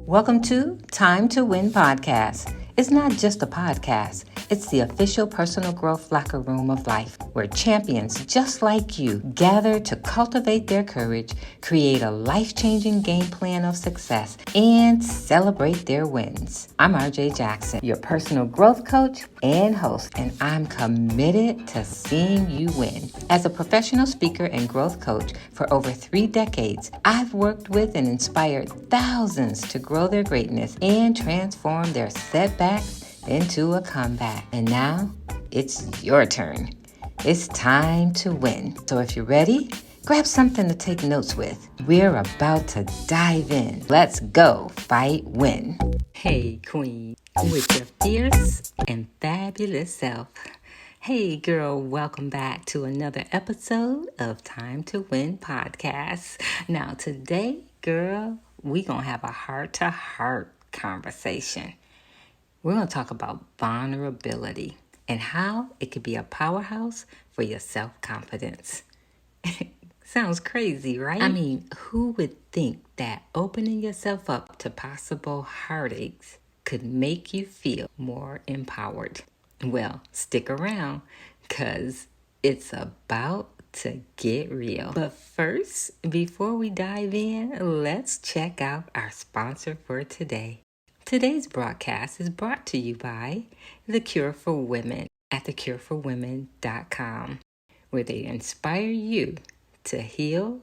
Welcome to Time to Win podcast. It's not just a podcast. It's the official personal growth locker room of life where champions just like you gather to cultivate their courage, create a life-changing game plan of success, and celebrate their wins. I'm RJ Jackson, your personal growth coach and host, and I'm committed to seeing you win. As a professional speaker and growth coach for over 3 decades, I've worked with and inspired thousands to grow their greatness and transform their setbacks into a comeback. And now it's your turn. It's time to win. So if you're ready, grab something to take notes with. We're about to dive in. Let's go fight win. Hey queen, with your fierce and fabulous self. Hey girl, welcome back to another episode of Time to Win podcast. Now today, girl, we gonna have a heart-to-heart conversation. We're going to talk about vulnerability and how it could be a powerhouse for your self-confidence. Sounds crazy, right? I mean, who would think that opening yourself up to possible heartaches could make you feel more empowered? Well, stick around because it's about to get real. But first, before we dive in, let's check out our sponsor for today. Today's broadcast is brought to you by The Cure for Women at thecureforwomen.com, where they inspire you to heal,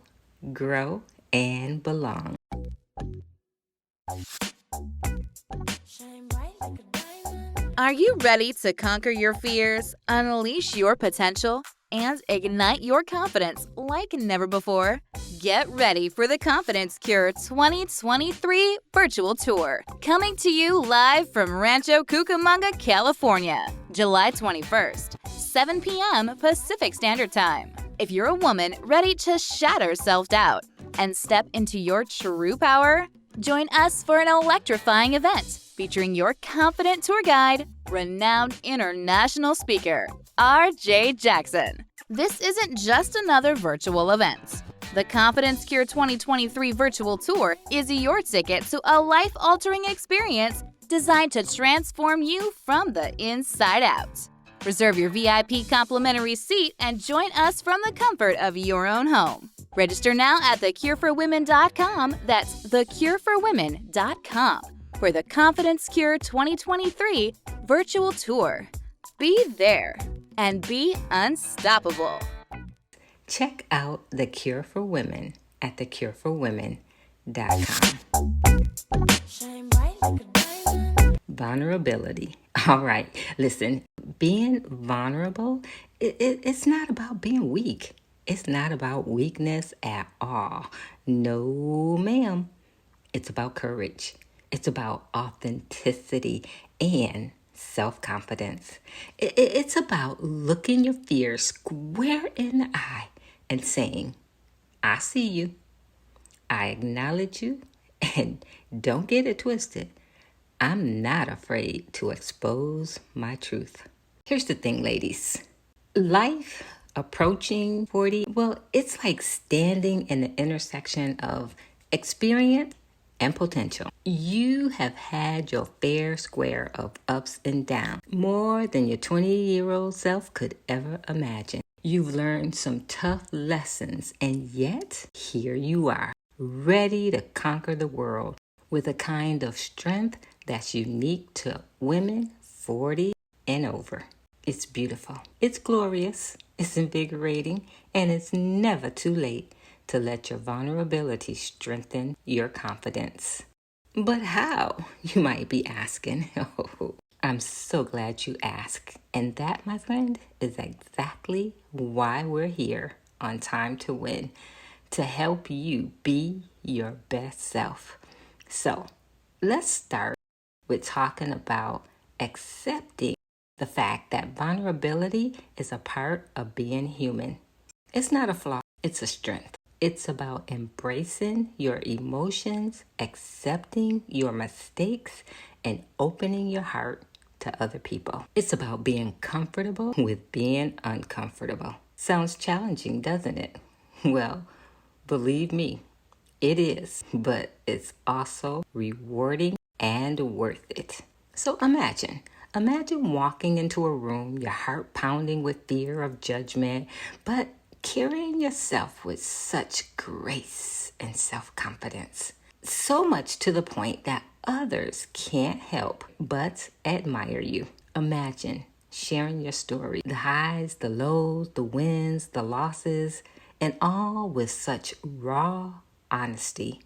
grow, and belong. Are you ready to conquer your fears, unleash your potential, and ignite your confidence like never before? Get ready for the Confidence Cure 2023 virtual tour, coming to you live from Rancho Cucamonga, California, July 21st, 7 p.m. Pacific Standard Time. If you're a woman ready to shatter self-doubt and step into your true power, join us for an electrifying event featuring your confident tour guide, renowned international speaker, RJ Jackson. This isn't just another virtual event. The Confidence Cure 2023 virtual tour is your ticket to a life-altering experience designed to transform you from the inside out. Reserve your VIP complimentary seat and join us from the comfort of your own home. Register now at thecureforwomen.com. That's thecureforwomen.com for the Confidence Cure 2023 virtual tour. Be there and be unstoppable. Check out The Cure for Women at thecureforwomen.com. Vulnerability. All right, listen, being vulnerable, it's not about being weak. It's not about weakness at all. No, ma'am. It's about courage. It's about authenticity and self-confidence. It's about looking your fear square in the eye and saying, I see you, I acknowledge you, and don't get it twisted. I'm not afraid to expose my truth. Here's the thing, ladies. Life approaching 40, well, it's like standing in the intersection of experience and potential. You have had your fair square of ups and downs, more than your 20-year-old self could ever imagine. You've learned some tough lessons, and yet here you are, ready to conquer the world with a kind of strength that's unique to women 40 and over. It's beautiful. It's glorious. It's invigorating, and it's never too late to let your vulnerability strengthen your confidence. But how, you might be asking? Oh, I'm so glad you asked. And that, my friend, is exactly why we're here on Time to Win, to help you be your best self. So let's start with talking about accepting the fact that vulnerability is a part of being human. It's not a flaw, it's a strength. It's about embracing your emotions, accepting your mistakes, and opening your heart to other people. It's about being comfortable with being uncomfortable. Sounds challenging, doesn't it? Well, believe me, It is, but it's also rewarding and worth it. So imagine walking into a room, your heart pounding with fear of judgment, but carrying yourself with such grace and self-confidence. So much to the point that others can't help but admire you. Imagine sharing your story, the highs, the lows, the wins, the losses, and all with such raw honesty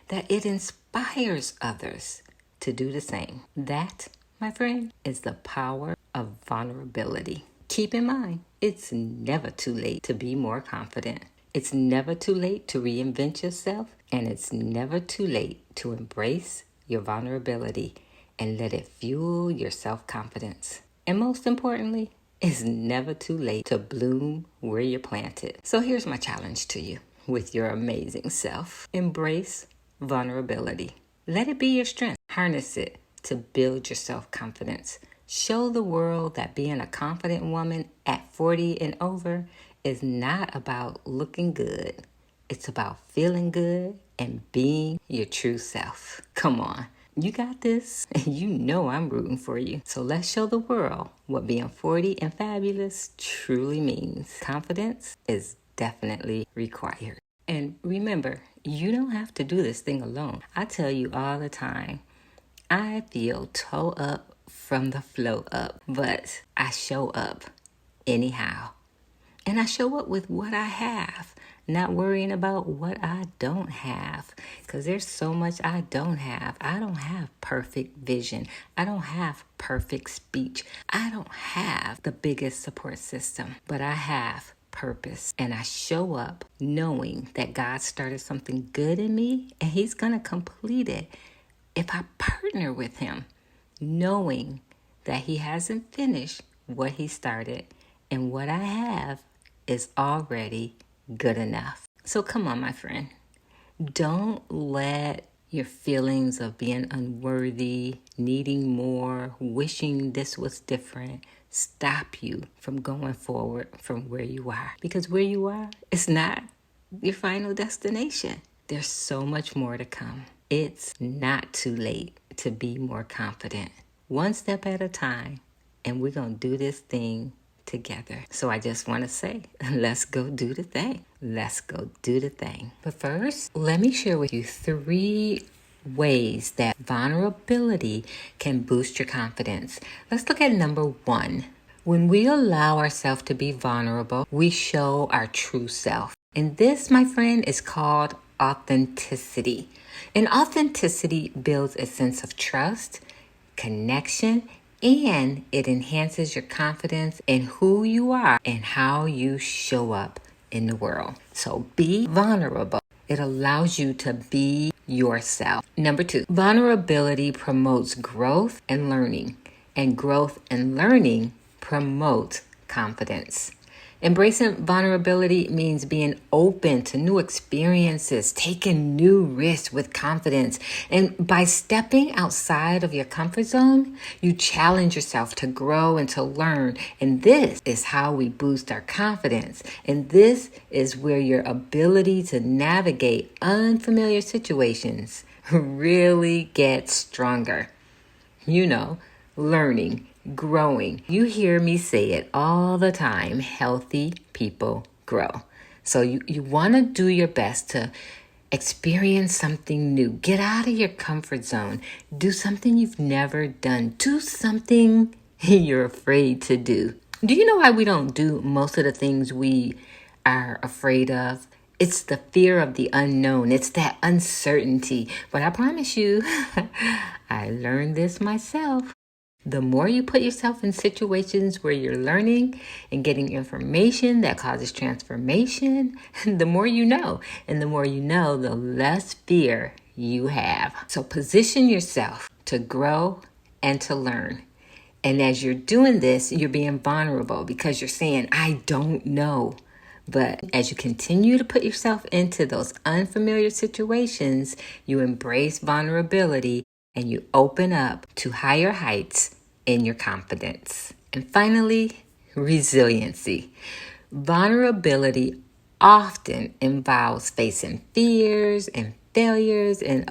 that it inspires others to do the same. That, my friend, is the power of vulnerability. Keep in mind, it's never too late to be more confident. It's never too late to reinvent yourself, and it's never too late to embrace your vulnerability and let it fuel your self-confidence. And most importantly, it's never too late to bloom where you're planted. So here's my challenge to you with your amazing self. Embrace vulnerability. Let it be your strength. Harness it to build your self-confidence. Show the world that being a confident woman at 40 and over is not about looking good. It's about feeling good and being your true self. Come on. You got this, and you know I'm rooting for you. So let's show the world what being 40 and fabulous truly means. Confidence is definitely required. And remember, you don't have to do this thing alone. I tell you all the time, I feel toe up from the flow up, but I show up anyhow. And I show up with what I have, not worrying about what I don't have, because there's so much I don't have. I don't have perfect vision. I don't have perfect speech. I don't have the biggest support system, but I have purpose. And I show up knowing that God started something good in me and he's going to complete it if I partner with him, knowing that he hasn't finished what he started and what I have is already good enough. So come on, my friend. Don't let your feelings of being unworthy, needing more, wishing this was different, stop you from going forward from where you are. Because where you are is not your final destination. There's so much more to come. It's not too late to be more confident. One step at a time, and we're going to do this thing together. So I just want to say, let's go do the thing. Let's go do the thing. But first, let me share with you 3 ways that vulnerability can boost your confidence. Let's look at number 1. When we allow ourselves to be vulnerable, we show our true self. And this, my friend, is called authenticity. And authenticity builds a sense of trust, connection, and it enhances your confidence in who you are and how you show up in the world. So be vulnerable. It allows you to be yourself. Number 2, vulnerability promotes growth and learning. And growth and learning promote confidence. Embracing vulnerability means being open to new experiences, taking new risks with confidence. And by stepping outside of your comfort zone, you challenge yourself to grow and to learn. And this is how we boost our confidence. And this is where your ability to navigate unfamiliar situations really gets stronger. You know, learning, growing. You hear me say it all the time. Healthy people grow. So you want to do your best to experience something new. Get out of your comfort zone. Do something you've never done. Do something you're afraid to do. Do you know why we don't do most of the things we are afraid of? It's the fear of the unknown. It's that uncertainty. But I promise you, I learned this myself. The more you put yourself in situations where you're learning and getting information that causes transformation, the more you know. And the more you know, the less fear you have. So position yourself to grow and to learn. And as you're doing this, you're being vulnerable because you're saying, I don't know. But as you continue to put yourself into those unfamiliar situations, you embrace vulnerability and you open up to higher heights in your confidence. And finally, resiliency. Vulnerability often involves facing fears and failures and,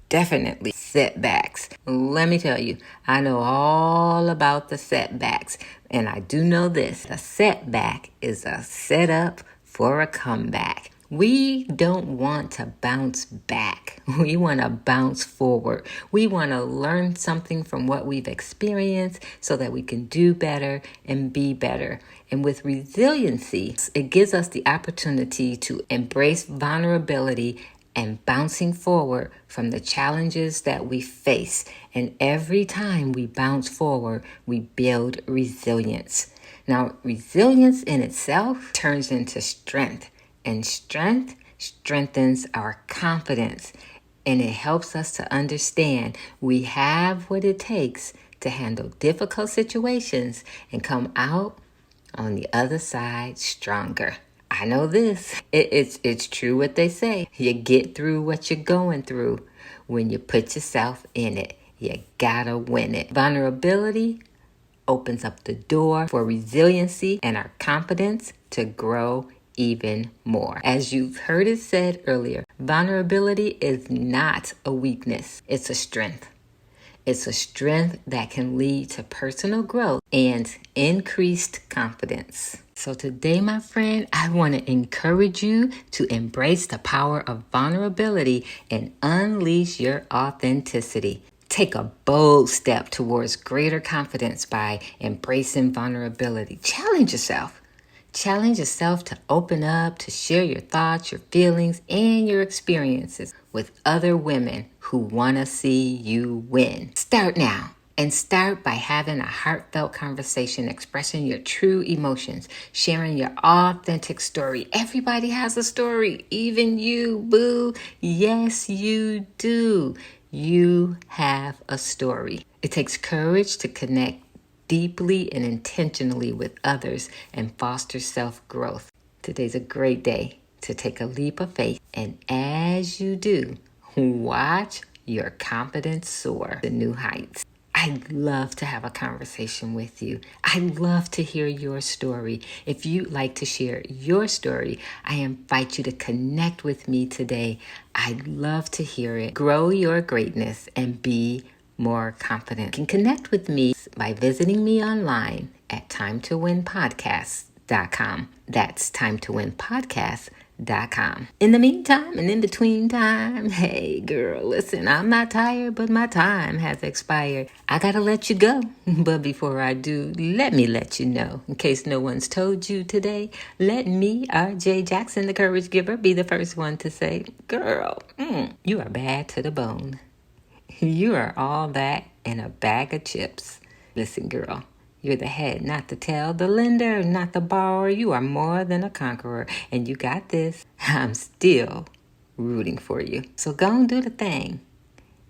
definitely setbacks. Let me tell you, I know all about the setbacks, and I do know this: a setback is a setup for a comeback. We don't want to bounce back. We want to bounce forward. We want to learn something from what we've experienced so that we can do better and be better. And with resiliency, it gives us the opportunity to embrace vulnerability and bouncing forward from the challenges that we face. And every time we bounce forward, we build resilience. Now, resilience in itself turns into strength. And strength strengthens our confidence, and it helps us to understand we have what it takes to handle difficult situations and come out on the other side stronger. I know this. It's true what they say. You get through what you're going through when you put yourself in it. You gotta win it. Vulnerability opens up the door for resiliency and our confidence to grow even more. As you've heard it said earlier, vulnerability is not a weakness, it's a strength. It's a strength that can lead to personal growth and increased confidence. So today, my friend, I want to encourage you to embrace the power of vulnerability and unleash your authenticity. Take a bold step towards greater confidence by embracing vulnerability. Challenge yourself. Challenge yourself to open up, to share your thoughts, your feelings, and your experiences with other women who want to see you win. Start now, and start by having a heartfelt conversation, expressing your true emotions, sharing your authentic story. Everybody has a story, even you, boo. Yes, you do. You have a story. It takes courage to connect deeply and intentionally with others and foster self-growth. Today's a great day to take a leap of faith, and as you do, watch your confidence soar to new heights. I'd love to have a conversation with you. I'd love to hear your story. If you'd like to share your story, I invite you to connect with me today. I'd love to hear it. Grow your greatness and be more confident. You can connect with me by visiting me online at timetowinpodcast.com. That's timetowinpodcast.com. In the meantime and in between time, hey girl, listen, I'm not tired, but my time has expired. I gotta let you go. But before I do, let me let you know, in case no one's told you today, let me, R.J. Jackson, the Courage Giver, be the first one to say, girl, you are bad to the bone. You are all that in a bag of chips. Listen, girl, you're the head, not the tail, the lender, not the borrower. You are more than a conqueror, and you got this. I'm still rooting for you. So go and do the thing.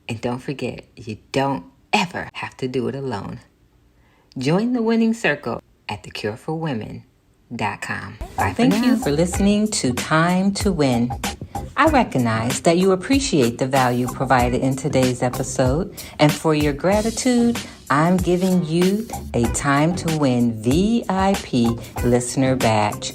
And don't forget, you don't ever have to do it alone. Join the winning circle at thecureforwomen.com. Bye for now. Thank you for listening to Time to Win. I recognize that you appreciate the value provided in today's episode, and for your gratitude, I'm giving you a Time to Win VIP listener badge.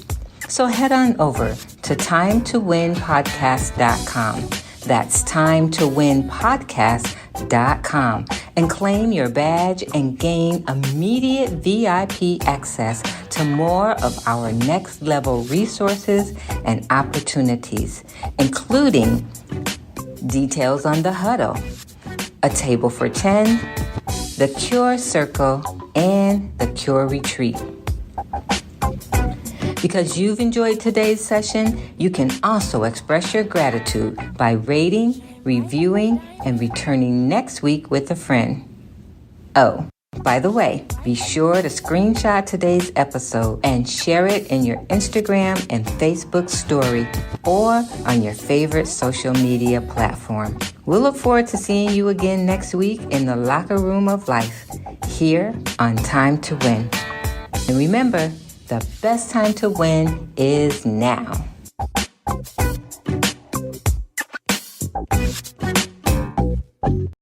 So head on over to timetowinpodcast.com. That's timetowinpodcast.com and claim your badge and gain immediate VIP access to more of our next level resources and opportunities, including details on the huddle, a table for 10, the Cure Circle, and the Cure Retreat. Because you've enjoyed today's session, you can also express your gratitude by rating, reviewing, and returning next week with a friend. Oh, by the way, be sure to screenshot today's episode and share it in your Instagram and Facebook story or on your favorite social media platform. We'll look forward to seeing you again next week in the locker room of life, here on Time to Win. And remember, the best time to win is now.